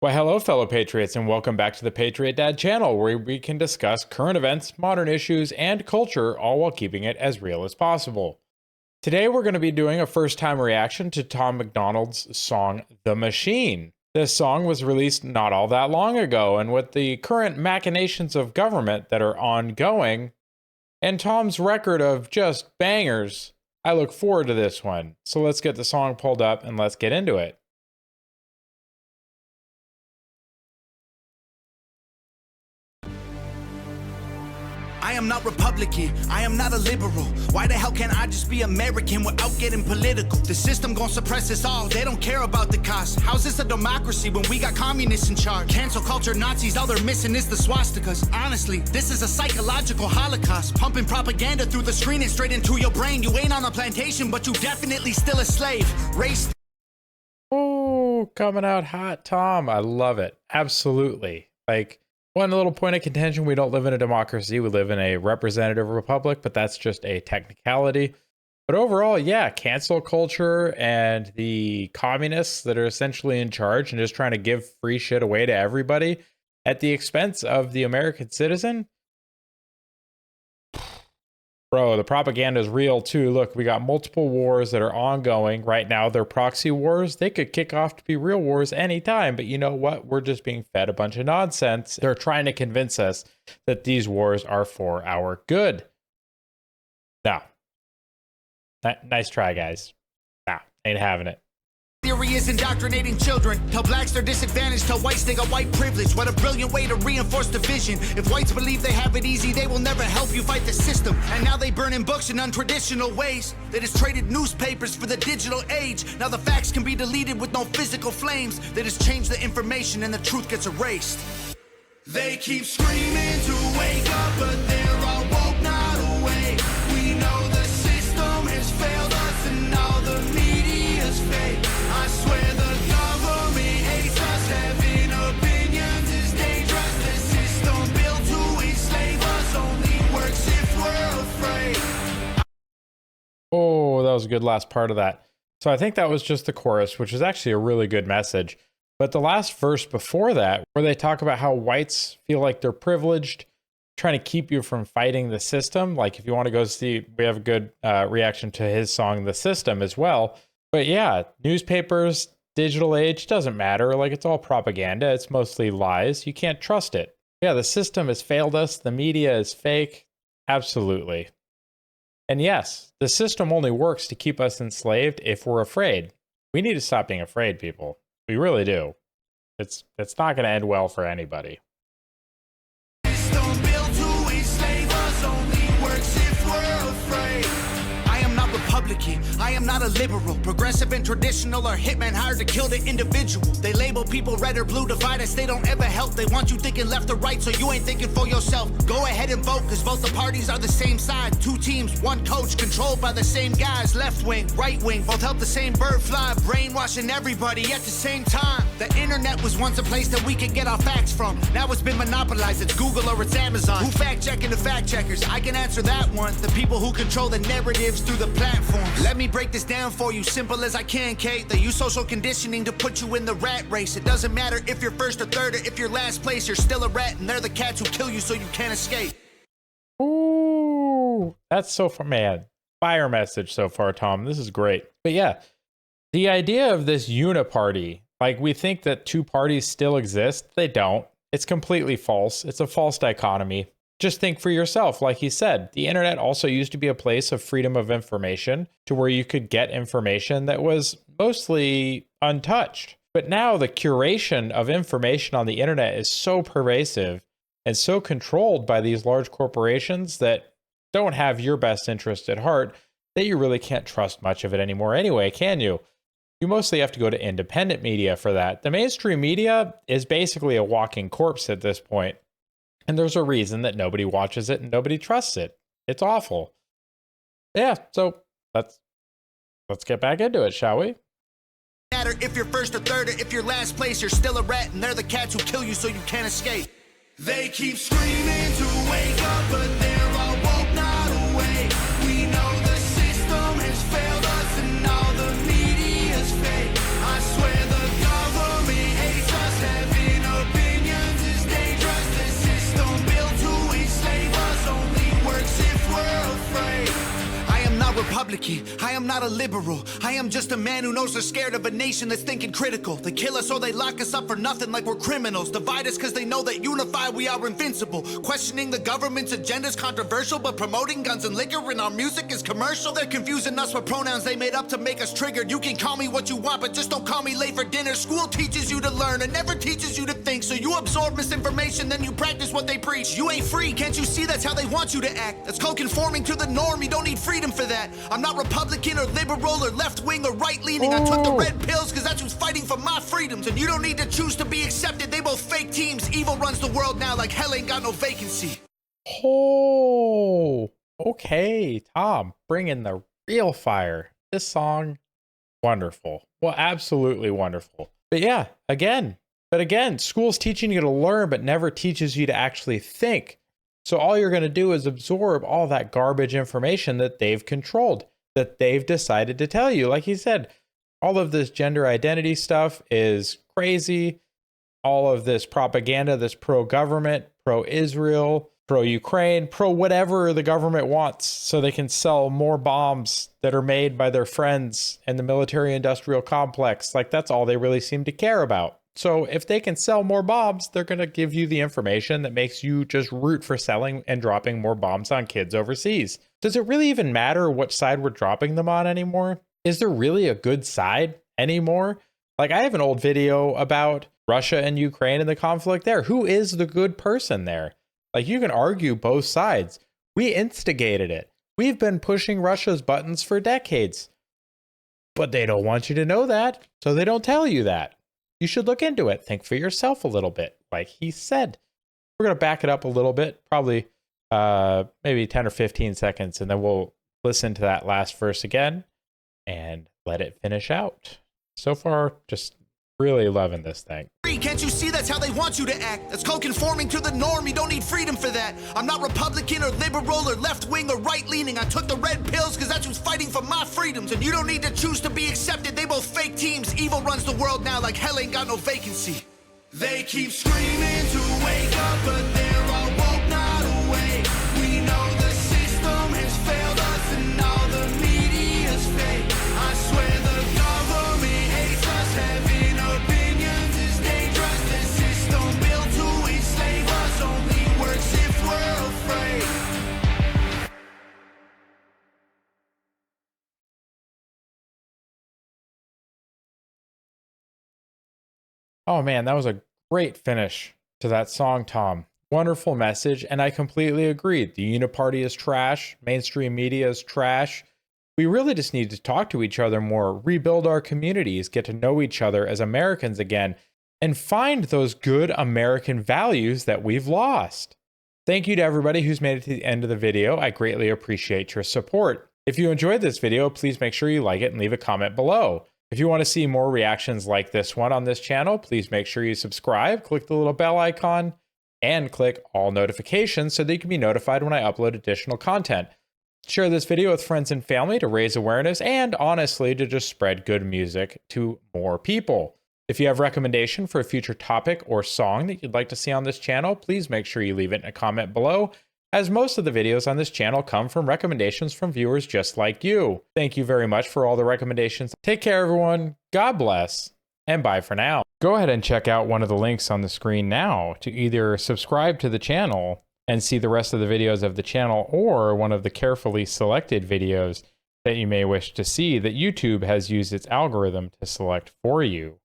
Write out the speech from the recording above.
Well, hello, fellow Patriots, and welcome back to the Patriot Dad channel, where we can discuss current events, modern issues, and culture, all while keeping it as real as possible. Today, we're going to be doing a first-time reaction to Tom MacDonald's song, The Machine. This song was released not all that long ago, and with the current machinations of government that are ongoing, and Tom's record of just bangers, I look forward to this one. So let's get the song pulled up and let's get into it. I am not Republican, I am not a liberal. Why the hell can't I just be American without getting political? The system gon' suppress us all, they don't care about the cost. How's this a democracy when we got communists in charge? Cancel culture Nazis, all they're missing is the swastikas. Honestly, this is a psychological holocaust. Pumping propaganda through the screen and straight into your brain. You ain't on a plantation, but you definitely still a slave. Race. Oh, coming out hot, Tom. I love it. Absolutely. One little point of contention, we don't live in a democracy, we live in a representative republic, but that's just a technicality. But overall, yeah, cancel culture and the communists that are essentially in charge and just trying to give free shit away to everybody at the expense of the American citizen. Bro, the propaganda is real too. Look, we got multiple wars that are ongoing right now. They're proxy wars. They could kick off to be real wars anytime. But you know what? We're just being fed a bunch of nonsense. They're trying to convince us that these wars are for our good. No. Nice try, guys. Nah, ain't having it. Theory is indoctrinating children. Tell blacks they're disadvantaged, tell whites they got white privilege. What a brilliant way to reinforce division. If whites believe they have it easy, they will never help you fight the system. And now they burning books in untraditional ways. They just traded newspapers for the digital age. Now the facts can be deleted with no physical flames. They just change the information and the truth gets erased. They keep screaming to wake up, but they're all woke, not awake. We know the system has failed us and all the media's fake. I swear the government hates us. Having opinions is dangerous. The system built to enslave us only works if we're afraid. Oh, that was a good last part of that. So I think that was just the chorus, which is actually a really good message. But the last verse before that, where they talk about how whites feel like they're privileged, trying to keep you from fighting the system. Like if you want to go see, we have a good reaction to his song, The System, as well. But yeah, newspapers, digital age, doesn't matter. Like it's all propaganda. It's mostly lies. You can't trust it. Yeah, the system has failed us. The media is fake. Absolutely. And yes, the system only works to keep us enslaved if we're afraid. We need to stop being afraid, people. We really do. It's not going to end well for anybody. System built to enslave us only works if we're afraid. I am not Republican, I am not a liberal. Progressive and traditional are hitmen hired to kill the individual. They label people red or blue, divide us, they don't ever help. They want you thinking left or right, so you ain't thinking for yourself. Go ahead and vote, cause both the parties are the same side. Two teams, one coach, controlled by the same guys. Left wing, right wing, both help the same bird fly. Brainwashing everybody at the same time. The internet was once a place that we could get our facts from. Now it's been monopolized, it's Google or it's Amazon. Who fact checking the fact checkers? I can answer that one. The people who control the narratives through the platforms. Let me break this down for you, simple as I can, Kate. They use social conditioning to put you in the rat race. It doesn't matter if you're first or third or if you're last place, you're still a rat, and they're the cats who kill you so you can't escape. Ooh, that's so far, man. Fire message so far, Tom. This is great. But yeah, the idea of this uniparty, like we think that two parties still exist. They don't. It's completely false. It's a false dichotomy. Just think for yourself, like he said, the internet also used to be a place of freedom of information to where you could get information that was mostly untouched. But now the curation of information on the internet is so pervasive and so controlled by these large corporations that don't have your best interest at heart that you really can't trust much of it anymore anyway, can you? You mostly have to go to independent media for that. The mainstream media is basically a walking corpse at this point. And there's a reason that nobody watches it and nobody trusts it. It's awful. Yeah, so let's get back into it, shall we? Matter if you're first or third or if you're last place, you're still a rat, and they're the cats who kill you so you can't escape. They keep screaming to wake up, but they're all woke, not awake. We know the system has failed us and all the media's fake. I swear the government hates us. not a liberal. I am just a man who knows they're scared of a nation that's thinking critical. They kill us or they lock us up for nothing like we're criminals. Divide us because they know that unified we are invincible. Questioning the government's agenda is controversial, but promoting guns and liquor in our music is commercial. They're confusing us with pronouns they made up to make us triggered. You can call me what you want, but just don't call me late for dinner. School teaches you to learn and never teaches you to think. So you absorb misinformation, then you practice what they preach. You ain't free, can't you see that's how they want you to act? That's called conforming to the norm, you don't need freedom for that. I'm not Republican or liberal or left-wing or right-leaning. I took the red pills because that's who's fighting for my freedoms. And you don't need to choose to be accepted, they both fake teams. Evil runs the world now like hell ain't got no vacancy. Oh, okay, Tom, bring in the real fire. This song, wonderful. Well, absolutely wonderful. But yeah, again, school's teaching you to learn, but never teaches you to actually think. So all you're going to do is absorb all that garbage information that they've controlled, that they've decided to tell you. Like he said, all of this gender identity stuff is crazy. All of this propaganda that's pro-government, pro-Israel, pro-Ukraine, pro-whatever the government wants, so they can sell more bombs that are made by their friends in the military-industrial complex. Like, that's all they really seem to care about. So if they can sell more bombs, they're going to give you the information that makes you just root for selling and dropping more bombs on kids overseas. Does it really even matter what side we're dropping them on anymore? Is there really a good side anymore? Like, I have an old video about Russia and Ukraine and the conflict there. Who is the good person there? Like, you can argue both sides. We instigated it. We've been pushing Russia's buttons for decades. But they don't want you to know that, so they don't tell you that. You should look into it. Think for yourself a little bit, like he said. We're going to back it up a little bit, probably maybe 10 or 15 seconds, and then we'll listen to that last verse again and let it finish out. So far, just really loving this thing. Can't you see that's how they want you to act? That's called conforming to the norm, you don't need freedom for that. I'm not Republican or liberal or left-wing or right-leaning. I took the red pills because that's who's fighting for my freedoms. And you don't need to choose to be accepted, they both fake teams. Evil runs the world now like hell ain't got no vacancy. They keep screaming to wake up, but they're all woke, not awake. We know the system has failed us and all the media's fake. I swear the government hates us, having opinions is dangerous. The system built to enslave us only works if we're afraid. Oh man, that was a great finish to that song, Tom. Wonderful message, and I completely agree. The uniparty is trash. Mainstream media is trash. We really just need to talk to each other more, rebuild our communities, get to know each other as Americans again, and find those good American values that we've lost. Thank you to everybody who's made it to the end of the video. I greatly appreciate your support. If you enjoyed this video, please make sure you like it and leave a comment below. If you want to see more reactions like this one on this channel, please make sure you subscribe, click the little bell icon, and click all notifications so that you can be notified when I upload additional content. Share this video with friends and family to raise awareness and, honestly, to just spread good music to more people. If you have a recommendation for a future topic or song that you'd like to see on this channel, please make sure you leave it in a comment below, as most of the videos on this channel come from recommendations from viewers just like you. Thank you very much for all the recommendations. Take care, everyone. God bless, and bye for now. Go ahead and check out one of the links on the screen now to either subscribe to the channel and see the rest of the videos of the channel, or one of the carefully selected videos that you may wish to see that YouTube has used its algorithm to select for you.